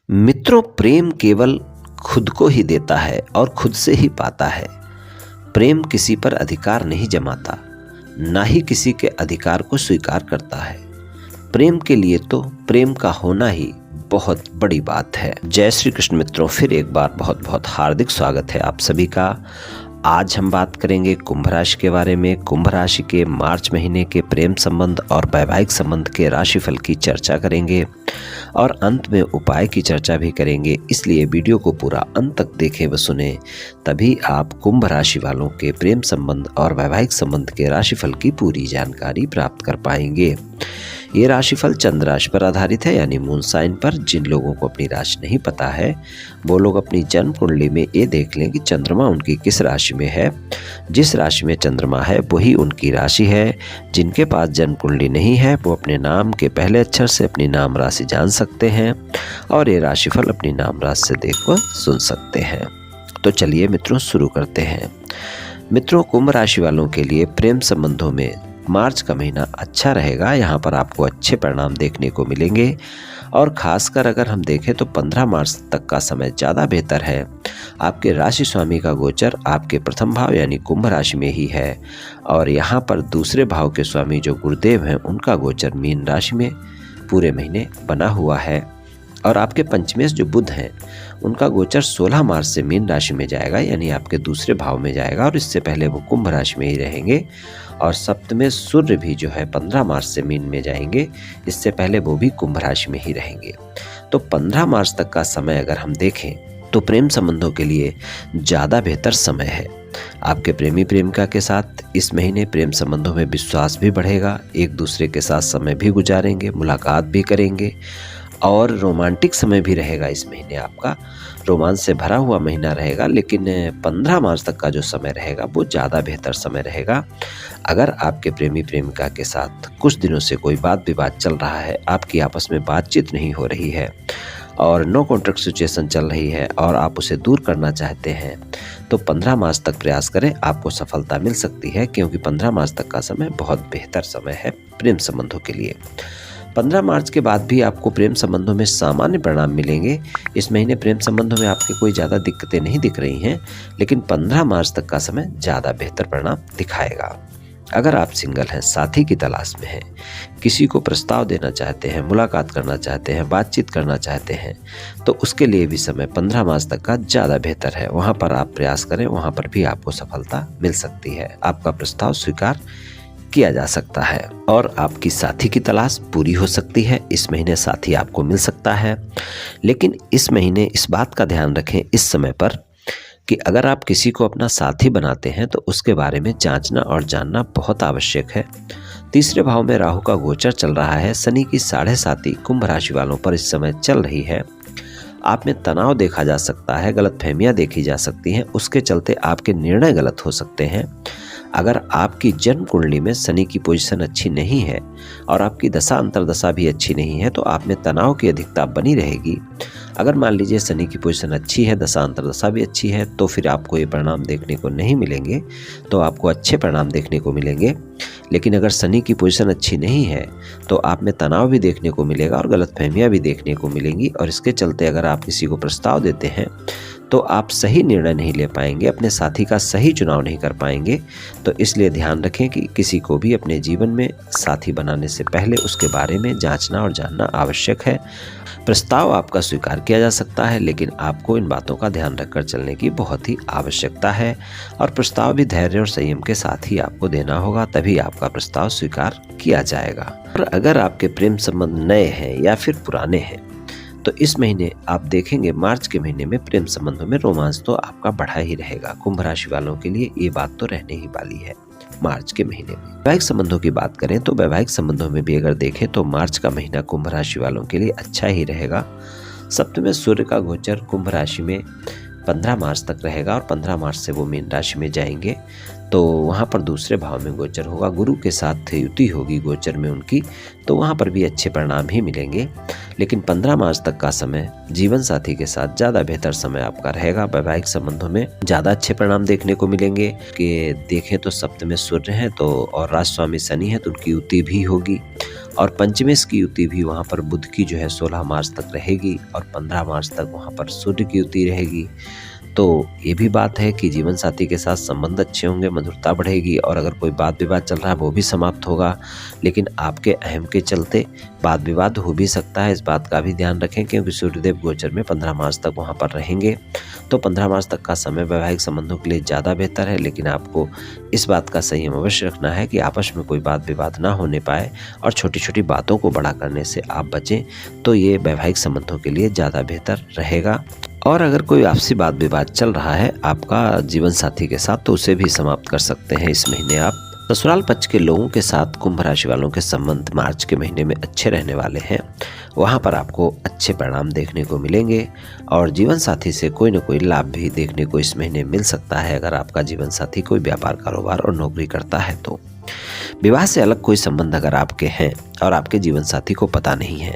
मित्रों, प्रेम केवल खुद को ही देता है और खुद से ही पाता है। प्रेम किसी पर अधिकार नहीं जमाता, ना ही किसी के अधिकार को स्वीकार करता है। प्रेम के लिए तो प्रेम का होना ही बहुत बड़ी बात है। जय श्री कृष्ण मित्रों, फिर एक बार बहुत बहुत हार्दिक स्वागत है आप सभी का। आज हम बात करेंगे कुंभ राशि के बारे में। कुंभ राशि के मार्च महीने के प्रेम संबंध और वैवाहिक संबंध के राशिफल की चर्चा करेंगे और अंत में उपाय की चर्चा भी करेंगे। इसलिए वीडियो को पूरा अंत तक देखें व सुने, तभी आप कुंभ राशि वालों के प्रेम संबंध और वैवाहिक संबंध के राशिफल की पूरी जानकारी प्राप्त कर पाएंगे। ये राशिफल चंद्र राशि पर आधारित है, यानी मून साइन पर। जिन लोगों को अपनी राशि नहीं पता है वो लोग अपनी जन्म कुंडली में ये देख लें कि चंद्रमा उनकी किस राशि में है। जिस राशि में चंद्रमा है वही उनकी राशि है। जिनके पास जन्म कुंडली नहीं है वो अपने नाम के पहले अक्षर से अपनी नाम राशि जान सकते हैं और ये राशिफल अपनी नाम राशि से देखकर सुन सकते हैं। तो चलिए मित्रों, शुरू करते हैं। मित्रों, कुंभ राशि वालों के लिए प्रेम संबंधों में मार्च का महीना अच्छा रहेगा। यहाँ पर आपको अच्छे परिणाम देखने को मिलेंगे और खासकर अगर हम देखें तो 15 मार्च तक का समय ज़्यादा बेहतर है। आपके राशि स्वामी का गोचर आपके प्रथम भाव यानी कुंभ राशि में ही है और यहाँ पर दूसरे भाव के स्वामी जो गुरुदेव हैं उनका गोचर मीन राशि में पूरे महीने बना हुआ है। और आपके पंचमेश जो बुध हैं उनका गोचर 16 मार्च से मीन राशि में जाएगा, यानी आपके दूसरे भाव में जाएगा और इससे पहले वो कुंभ राशि में ही रहेंगे। और सप्तमेश सूर्य भी जो है 15 मार्च से मीन में जाएंगे, इससे पहले वो भी कुंभ राशि में ही रहेंगे। तो 15 मार्च तक का समय अगर हम देखें तो प्रेम संबंधों के लिए ज़्यादा बेहतर समय है। आपके प्रेमी प्रेमिका के साथ इस महीने प्रेम संबंधों में विश्वास भी बढ़ेगा, एक दूसरे के साथ समय भी गुजारेंगे, मुलाकात भी करेंगे और रोमांटिक समय भी रहेगा। इस महीने आपका रोमांस से भरा हुआ महीना रहेगा, लेकिन 15 मार्च तक का जो समय रहेगा वो ज़्यादा बेहतर समय रहेगा। अगर आपके प्रेमी प्रेमिका के साथ कुछ दिनों से कोई वाद विवाद चल रहा है, आपकी आपस में बातचीत नहीं हो रही है और नो कॉन्ट्रैक्ट सिचुएशन चल रही है और आप उसे दूर करना चाहते हैं, तो 15 मार्च तक प्रयास करें, आपको सफलता मिल सकती है। क्योंकि 15 मार्च तक का समय बहुत बेहतर समय है प्रेम संबंधों के लिए। 15 मार्च के बाद भी आपको प्रेम संबंधों में सामान्य परिणाम मिलेंगे। इस महीने प्रेम संबंधों में आपके कोई ज़्यादा दिक्कतें नहीं दिख रही हैं, लेकिन 15 मार्च तक का समय ज़्यादा बेहतर परिणाम दिखाएगा। अगर आप सिंगल हैं, साथी की तलाश में हैं, किसी को प्रस्ताव देना चाहते हैं, मुलाकात करना चाहते हैं, बातचीत करना चाहते हैं, तो उसके लिए भी समय 15 मार्च तक का ज़्यादा बेहतर है। वहाँ पर आप प्रयास करें, वहाँ पर भी आपको सफलता मिल सकती है। आपका प्रस्ताव स्वीकार किया जा सकता है और आपकी साथी की तलाश पूरी हो सकती है। इस महीने साथी आपको मिल सकता है, लेकिन इस महीने इस बात का ध्यान रखें इस समय पर कि अगर आप किसी को अपना साथी बनाते हैं तो उसके बारे में जांचना और जानना बहुत आवश्यक है। तीसरे भाव में राहु का गोचर चल रहा है। शनि की 7.5 कुंभ राशि वालों पर इस समय चल रही है। आप में तनाव देखा जा सकता है, गलतफहमियां देखी जा सकती हैं, उसके चलते आपके निर्णय गलत हो सकते हैं। अगर आपकी जन्म कुंडली में शनि की पोजीशन अच्छी नहीं है और आपकी दशा अंतरदशा भी अच्छी नहीं है तो आप में तनाव की अधिकता बनी रहेगी। अगर मान लीजिए शनि की पोजीशन अच्छी है, दशा अंतरदशा भी अच्छी है, तो फिर आपको ये परिणाम देखने को नहीं मिलेंगे, तो आपको अच्छे परिणाम देखने को मिलेंगे। लेकिन अगर शनि की पोजीशन अच्छी नहीं है तो आप में तनाव भी देखने को मिलेगा और गलतफहमियां भी देखने को मिलेंगी और इसके चलते अगर आप किसी को प्रस्ताव देते हैं तो आप सही निर्णय नहीं ले पाएंगे, अपने साथी का सही चुनाव नहीं कर पाएंगे। तो इसलिए ध्यान रखें कि किसी को भी अपने जीवन में साथी बनाने से पहले उसके बारे में जांचना और जानना आवश्यक है। प्रस्ताव आपका स्वीकार किया जा सकता है, लेकिन आपको इन बातों का ध्यान रखकर चलने की बहुत ही आवश्यकता है और प्रस्ताव भी धैर्य और संयम के साथ ही आपको देना होगा, तभी आपका प्रस्ताव स्वीकार किया जाएगा। और अगर आपके प्रेम संबंध नए हैं या फिर पुराने हैं तो इस महीने आप देखेंगे मार्च के महीने में प्रेम संबंधों में रोमांस तो आपका बढ़ा ही रहेगा। कुंभ राशि वालों के लिए ये बात तो रहने ही वाली है मार्च के महीने में। वैवाहिक संबंधों की बात करें तो वैवाहिक संबंधों में भी अगर देखें तो मार्च का महीना कुंभ राशि वालों के लिए अच्छा ही रहेगा। सप्तम सूर्य का गोचर कुंभ राशि में 15 मार्च तक रहेगा और 15 मार्च से वो मीन राशि में जाएंगे, तो वहाँ पर दूसरे भाव में गोचर होगा। गुरु के साथ युति होगी गोचर में उनकी, तो वहाँ पर भी अच्छे परिणाम ही मिलेंगे। लेकिन 15 मार्च तक का समय जीवन साथी के साथ ज़्यादा बेहतर समय आपका रहेगा। वैवाहिक संबंधों में ज़्यादा अच्छे परिणाम देखने को मिलेंगे कि देखें तो सप्तम में सूर्य हैं तो और राज स्वामी शनि है तो उनकी युति भी होगी और पंचमेश की युति भी वहाँ पर बुध की जो है 16 मार्च तक रहेगी और 15 मार्च तक वहाँ पर सूर्य की युति रहेगी। तो ये भी बात है कि जीवन साथी के साथ संबंध अच्छे होंगे, मधुरता बढ़ेगी और अगर कोई वाद विवाद चल रहा है वो भी समाप्त होगा। लेकिन आपके अहम के चलते वाद विवाद हो भी सकता है, इस बात का भी ध्यान रखें क्योंकि सूर्यदेव गोचर में 15 मार्च तक वहाँ पर रहेंगे। तो 15 मार्च तक का समय वैवाहिक संबंधों के लिए ज़्यादा बेहतर है, लेकिन आपको इस बात का संयम अवश्य रखना है कि आपस में कोई वाद विवाद ना होने पाए और छोटी छोटी बातों को बड़ा करने से आप बचें, तो ये वैवाहिक संबंधों के लिए ज़्यादा बेहतर रहेगा। और अगर कोई आपसी वाद विवाद चल रहा है आपका जीवन साथी के साथ तो उसे भी समाप्त कर सकते हैं इस महीने आप। ससुराल पक्ष के लोगों के साथ कुंभ राशि वालों के संबंध मार्च के महीने में अच्छे रहने वाले हैं। वहाँ पर आपको अच्छे परिणाम देखने को मिलेंगे और जीवन साथी से कोई न कोई लाभ भी देखने को इस महीने मिल सकता है अगर आपका जीवन साथी कोई व्यापार कारोबार और नौकरी करता है तो। विवाह से अलग कोई संबंध अगर आपके हैं और आपके जीवन साथी को पता नहीं है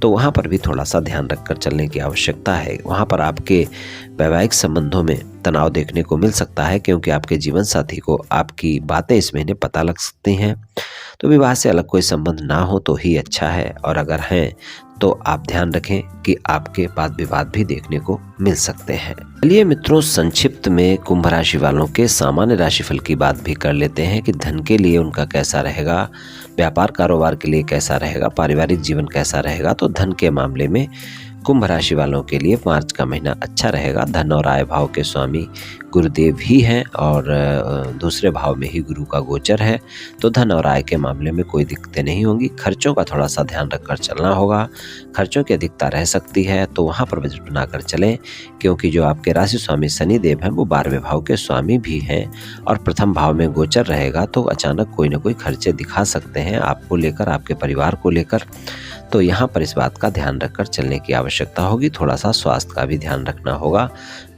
तो वहाँ पर भी थोड़ा सा ध्यान रखकर चलने की आवश्यकता है। वहाँ पर आपके वैवाहिक संबंधों में तनाव देखने को मिल सकता है क्योंकि आपके जीवन साथी को आपकी बातें इस महीने पता लग सकती हैं। तो विवाह से अलग कोई संबंध ना हो तो ही अच्छा है और अगर हैं तो आप ध्यान रखें कि आपके वाद विवाद भी देखने को मिल सकते हैं। चलिए मित्रों, संक्षिप्त में कुंभ राशि वालों के सामान्य राशिफल की बात भी कर लेते हैं कि धन के लिए उनका कैसा रहेगा, व्यापार कारोबार के लिए कैसा रहेगा, पारिवारिक जीवन कैसा रहेगा। तो धन के मामले में कुंभ राशि वालों के लिए मार्च का महीना अच्छा रहेगा। धन और आय भाव के स्वामी गुरुदेव ही हैं और दूसरे भाव में ही गुरु का गोचर है, तो धन और आय के मामले में कोई दिक्कतें नहीं होंगी। खर्चों का थोड़ा सा ध्यान रखकर चलना होगा, खर्चों की अधिकता रह सकती है तो वहाँ पर बजट बनाकर चलें क्योंकि जो आपके राशि स्वामी शनिदेव हैं वो 12वें भाव के स्वामी भी हैं और प्रथम भाव में गोचर रहेगा तो अचानक कोई ना कोई खर्चे दिखा सकते हैं आपको लेकर, आपके परिवार को लेकर। तो यहाँ पर इस बात का ध्यान रखकर चलने की आवश्यकता होगी। थोड़ा सा स्वास्थ्य का भी ध्यान रखना होगा,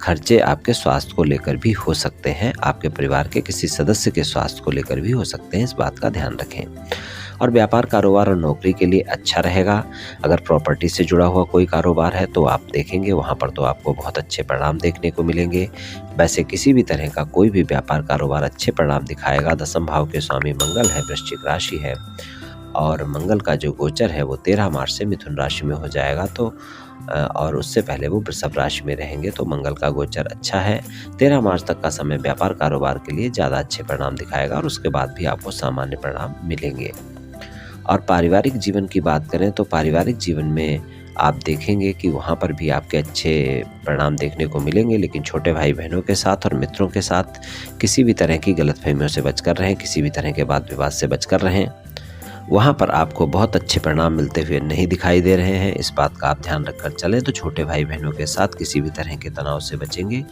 खर्चे आपके स्वास्थ्य को लेकर भी हो सकते हैं, आपके परिवार के किसी सदस्य के स्वास्थ्य को लेकर भी हो सकते हैं, इस बात का ध्यान रखें। और व्यापार कारोबार और नौकरी के लिए अच्छा रहेगा। अगर प्रॉपर्टी से जुड़ा हुआ कोई कारोबार है तो आप देखेंगे वहाँ पर तो आपको बहुत अच्छे परिणाम देखने को मिलेंगे। वैसे किसी भी तरह का कोई भी व्यापार कारोबार अच्छे परिणाम दिखाएगा। दसम भाव के स्वामी मंगल है, वृश्चिक राशि है और मंगल का जो गोचर है वो 13 मार्च से मिथुन राशि में हो जाएगा तो और उससे पहले वो वृषभ राशि में रहेंगे तो मंगल का गोचर अच्छा है। 13 मार्च तक का समय व्यापार कारोबार के लिए ज़्यादा अच्छे परिणाम दिखाएगा और उसके बाद भी आपको सामान्य परिणाम मिलेंगे। और पारिवारिक जीवन की बात करें तो पारिवारिक जीवन में आप देखेंगे कि वहाँ पर भी आपके अच्छे परिणाम देखने को मिलेंगे, लेकिन छोटे भाई बहनों के साथ और मित्रों के साथ किसी भी तरह की गलतफहमियों से बचकर रहें, किसी भी तरह के वाद विवाद से बचकर रहें। वहाँ पर आपको बहुत अच्छे परिणाम मिलते हुए नहीं दिखाई दे रहे हैं, इस बात का आप ध्यान रखकर चलें। तो छोटे भाई बहनों के साथ किसी भी तरह के तनाव से बचेंगे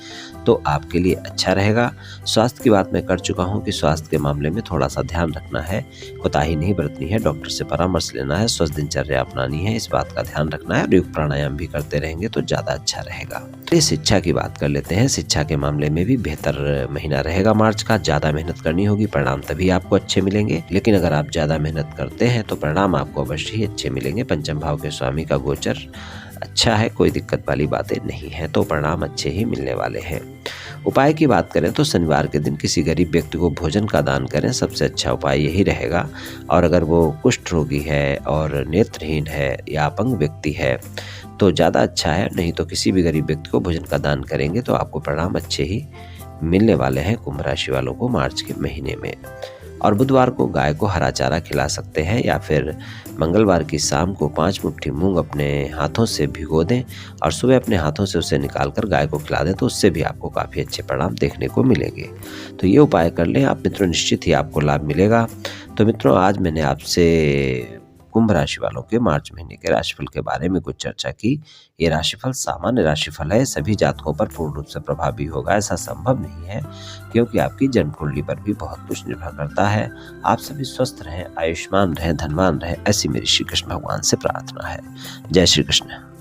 तो आपके लिए अच्छा रहेगा। स्वास्थ्य की बात मैं कर चुका हूँ कि स्वास्थ्य के मामले में थोड़ा सा ध्यान रखना है, कोताही नहीं बरतनी है, डॉक्टर से परामर्श लेना है, स्वस्थ दिनचर्या अपनानी है, इस बात का ध्यान रखना है और योग प्राणायाम भी करते रहेंगे तो ज़्यादा अच्छा रहेगा। शिक्षा की बात कर लेते हैं। शिक्षा के मामले में भी बेहतर महीना रहेगा मार्च का। ज़्यादा मेहनत करनी होगी, परिणाम तभी आपको अच्छे मिलेंगे, लेकिन अगर आप ज़्यादा मेहनत करते हैं तो परिणाम आपको अवश्य ही अच्छे मिलेंगे। पंचम भाव के स्वामी का गोचर अच्छा है, कोई दिक्कत वाली बातें नहीं है तो परिणाम अच्छे ही मिलने वाले हैं। उपाय की बात करें तो शनिवार के दिन किसी गरीब व्यक्ति को भोजन का दान करें, सबसे अच्छा उपाय यही रहेगा। और अगर वो कुष्ठ रोगी है और नेत्रहीन है या अपंग व्यक्ति है तो ज़्यादा अच्छा है, नहीं तो किसी भी गरीब व्यक्ति को भोजन का दान करेंगे तो आपको परिणाम अच्छे ही मिलने वाले हैं कुंभ राशि वालों को मार्च के महीने में। और बुधवार को गाय को हरा चारा खिला सकते हैं या फिर मंगलवार की शाम को 5 मुट्ठी मूंग अपने हाथों से भिगो दें और सुबह अपने हाथों से उसे निकालकर गाय को खिला दें तो उससे भी आपको काफ़ी अच्छे परिणाम देखने को मिलेंगे। तो ये उपाय कर लें आप मित्रों, निश्चित ही आपको लाभ मिलेगा। तो मित्रों, आज मैंने आपसे कुंभ राशि वालों के मार्च महीने के राशिफल के बारे में कुछ चर्चा की। ये राशिफल सामान्य राशिफल है, सभी जातकों पर पूर्ण रूप से प्रभावी होगा ऐसा संभव नहीं है क्योंकि आपकी जन्म कुंडली पर भी बहुत कुछ निर्भर करता है। आप सभी स्वस्थ रहें, आयुष्मान रहें, धनवान रहें, ऐसी मेरी श्री कृष्ण भगवान से प्रार्थना है। जय श्री कृष्ण।